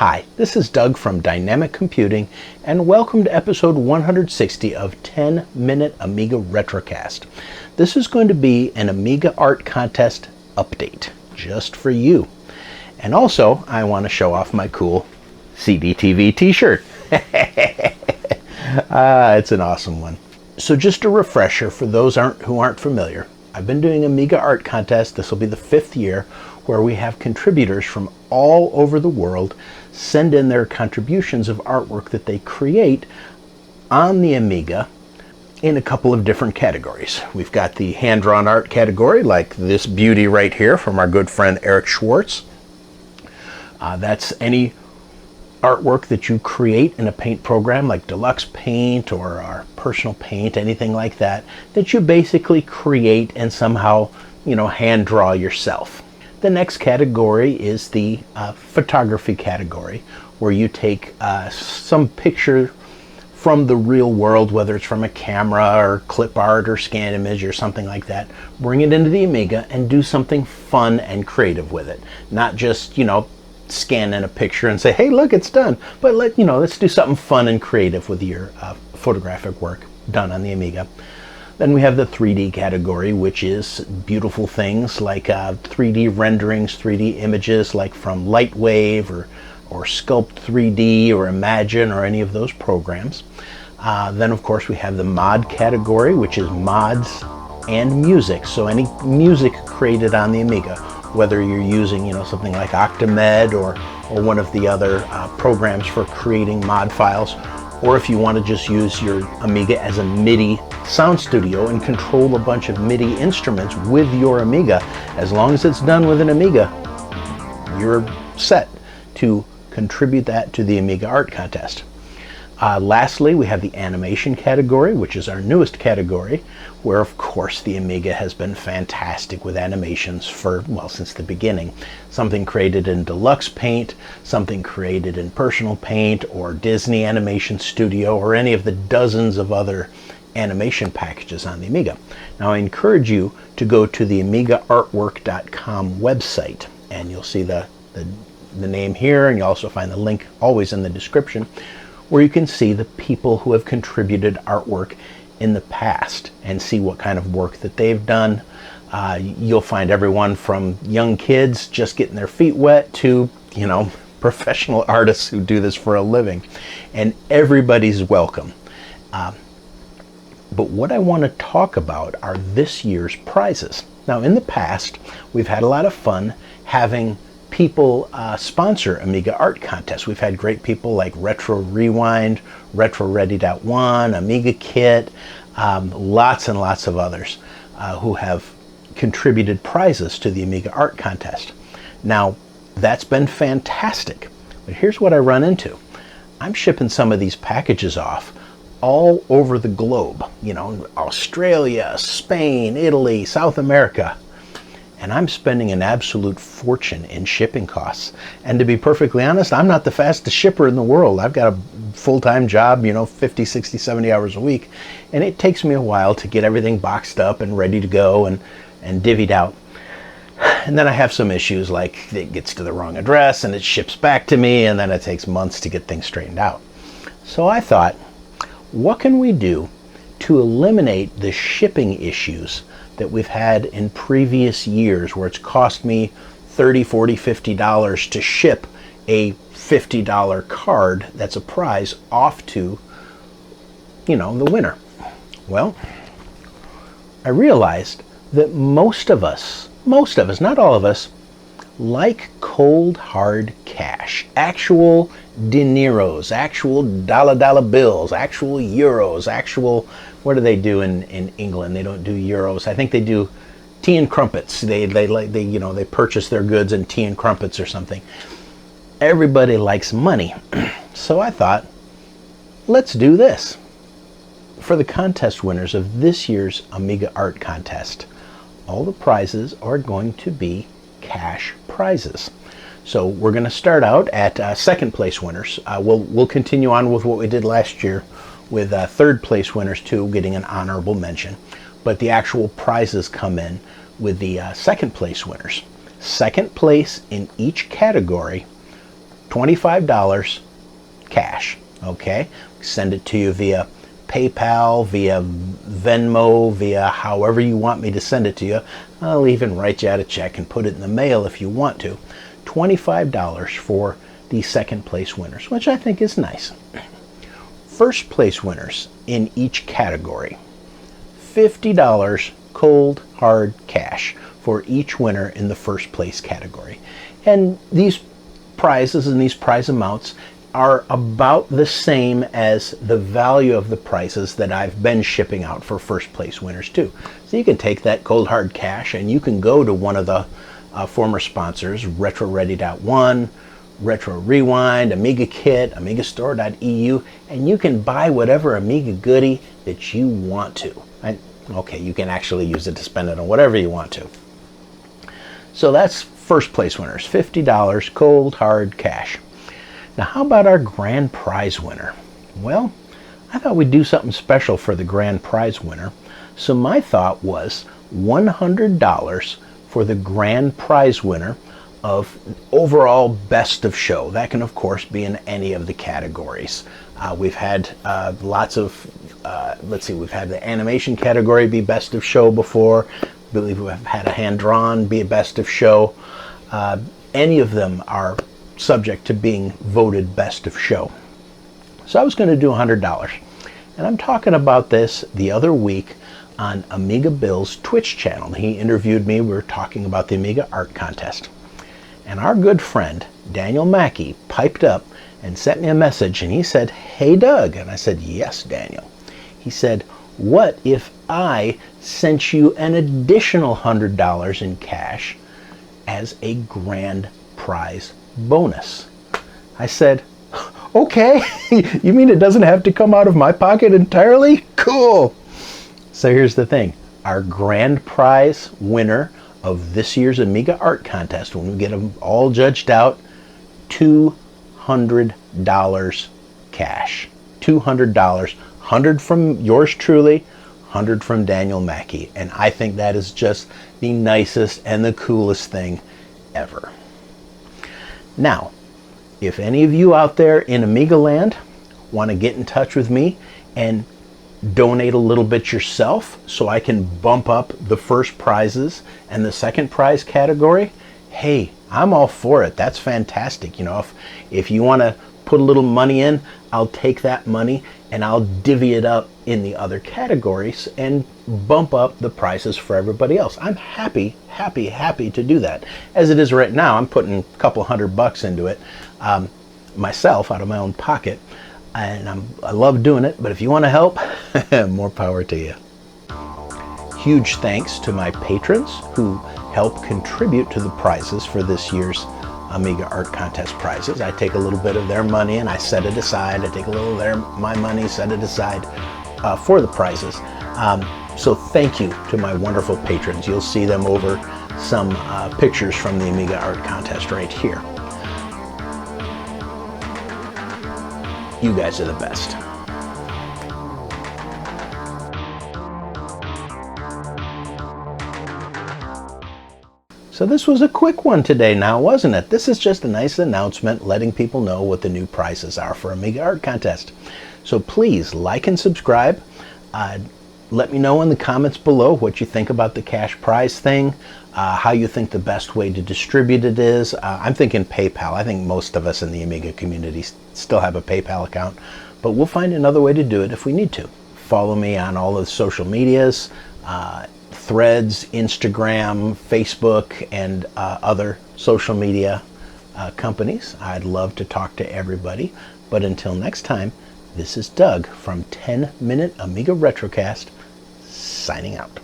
Hi, this is Doug from Dynamic Computing, and welcome to episode 160 of 10-Minute Amiga Retrocast. This is going to be an Amiga Art Contest update, just for you. And also, I want to show off my cool CDTV t-shirt. It's an awesome one. So just a refresher for those who aren't familiar, I've been doing Amiga Art Contest. This will be the 5th year, where we have contributors from all over the world send in their contributions of artwork that they create on the Amiga in a couple of different categories. We've got the hand-drawn art category, like this beauty right here from our good friend Eric Schwartz. That's any artwork that you create in a paint program like Deluxe Paint or our Personal Paint, anything like that, that you basically create and somehow, hand draw yourself. The next category is the photography category, where you take some picture from the real world, whether it's from a camera or clip art or scan image or something like that, bring it into the Amiga and do something fun and creative with it. Not just, scan in a picture and say, hey, look, it's done. But let's do something fun and creative with your photographic work done on the Amiga. Then we have the 3D category, which is beautiful things like 3D renderings, 3D images like from Lightwave or Sculpt 3D or Imagine or any of those programs. Then of course we have the mod category, which is mods and music. So any music created on the Amiga, whether you're using something like Octamed or one of the other programs for creating mod files, or if you want to just use your Amiga as a MIDI sound studio and control a bunch of MIDI instruments with your Amiga, as long as it's done with an Amiga, you're set to contribute that to the Amiga Art Contest. Lastly, we have the animation category, which is our newest category, where of course the Amiga has been fantastic with animations since the beginning. Something created in Deluxe Paint, something created in Personal Paint or Disney Animation Studio, or any of the dozens of other animation packages on the Amiga. Now I encourage you to go to the AmigaArtwork.com website, and you'll see the name here, and you'll also find the link always in the description, where you can see the people who have contributed artwork in the past and see what kind of work that they've done. You'll find everyone from young kids just getting their feet wet to, professional artists who do this for a living. And everybody's welcome. But what I want to talk about are this year's prizes. Now, in the past, we've had a lot of fun having people sponsor Amiga Art Contests. We've had great people like Retro Rewind, Retro Ready.1, Amiga Kit, lots and lots of others who have contributed prizes to the Amiga Art Contest. Now, that's been fantastic, but here's what I run into. I'm shipping some of these packages off all over the globe, Australia, Spain, Italy, South America. And I'm spending an absolute fortune in shipping costs. And to be perfectly honest, I'm not the fastest shipper in the world. I've got a full-time job, 50, 60, 70 hours a week. And it takes me a while to get everything boxed up and ready to go and divvied out. And then I have some issues like it gets to the wrong address and it ships back to me, and then it takes months to get things straightened out. So I thought, what can we do to eliminate the shipping issues that we've had in previous years, where it's cost me $30, $40, $50 to ship a $50 card that's a prize off to, the winner? Well, I realized that most of us, not all of us, like cold hard cash, actual dineros, actual dollar bills, actual euros, actual, what do they do in England? They don't do euros. I think they do tea and crumpets. They purchase their goods in tea and crumpets or something. Everybody likes money. So I thought, let's do this. For the contest winners of this year's Amiga Art Contest, all the prizes are going to be cash prizes. So we're going to start out at second place winners. We'll continue on with what we did last year with third place winners too, getting an honorable mention. But the actual prizes come in with the second place winners. Second place in each category $25 cash, okay? Send it to you via PayPal, via Venmo, via however you want me to send it to you. I'll even write you out a check and put it in the mail if you want to. $25 for the second place winners, which I think is nice. First place winners in each category, $50 cold hard cash for each winner in the first place category. And these prizes and these prize amounts are about the same as the value of the prizes that I've been shipping out for first place winners too. So you can take that cold hard cash and you can go to one of the former sponsors, RetroReady.one, Retro Rewind, Amiga Kit, AmigaStore.eu, and you can buy whatever Amiga goodie that you want to. Okay, you can actually use it to spend it on whatever you want to. So that's first place winners, $50 cold hard cash. Now how about our grand prize winner? Well, I thought we'd do something special for the grand prize winner. So my thought was $100 for the grand prize winner of overall best of show. That can of course be in any of the categories. We've had lots of, let's see, we've had the animation category be best of show before. I believe we've had a hand-drawn be a best of show. Any of them are subject to being voted best of show. So I was going to do $100. And I'm talking about this the other week on Amiga Bill's Twitch channel. He interviewed me. We were talking about the Amiga Art Contest. And our good friend, Daniel Mackey, piped up and sent me a message and he said, "Hey Doug." And I said, "Yes, Daniel." He said, "What if I sent you an additional $100 in cash as a grand prize bonus?" I said, "Okay." You mean it doesn't have to come out of my pocket entirely? Cool. So here's the thing. Our grand prize winner of this year's Amiga Art Contest, when we get them all judged out, $200 cash. $200. 100 from yours truly, 100 from Daniel Mackey. And I think that is just the nicest and the coolest thing ever. Now, if any of you out there in Amiga land want to get in touch with me and donate a little bit yourself so I can bump up the first prizes and the second prize category, hey, I'm all for it. That's fantastic. You know, if you want to put a little money in, I'll take that money and I'll divvy it up in the other categories and bump up the prices for everybody else. I'm happy to do that. As it is right now, I'm putting a couple $100 into it myself out of my own pocket. And I love doing it, but if you want to help, more power to you. Huge thanks to my patrons who help contribute to the prizes for this year's Amiga Art Contest prizes. I take a little bit of their money and I set it aside. I take a little of my money, set it aside for the prizes. So thank you to my wonderful patrons. You'll see them over some pictures from the Amiga Art Contest right here. You guys are the best. So this was a quick one today now, wasn't it? This is just a nice announcement letting people know what the new prizes are for Amiga Art Contest. So please like and subscribe. Let me know in the comments below what you think about the cash prize thing, how you think the best way to distribute it is. I'm thinking PayPal. I think most of us in the Amiga community still have a PayPal account, but we'll find another way to do it if we need to. Follow me on all of the social medias, Threads, Instagram, Facebook, and other social media companies. I'd love to talk to everybody. But until next time, this is Doug from 10 Minute Amiga Retrocast, signing out.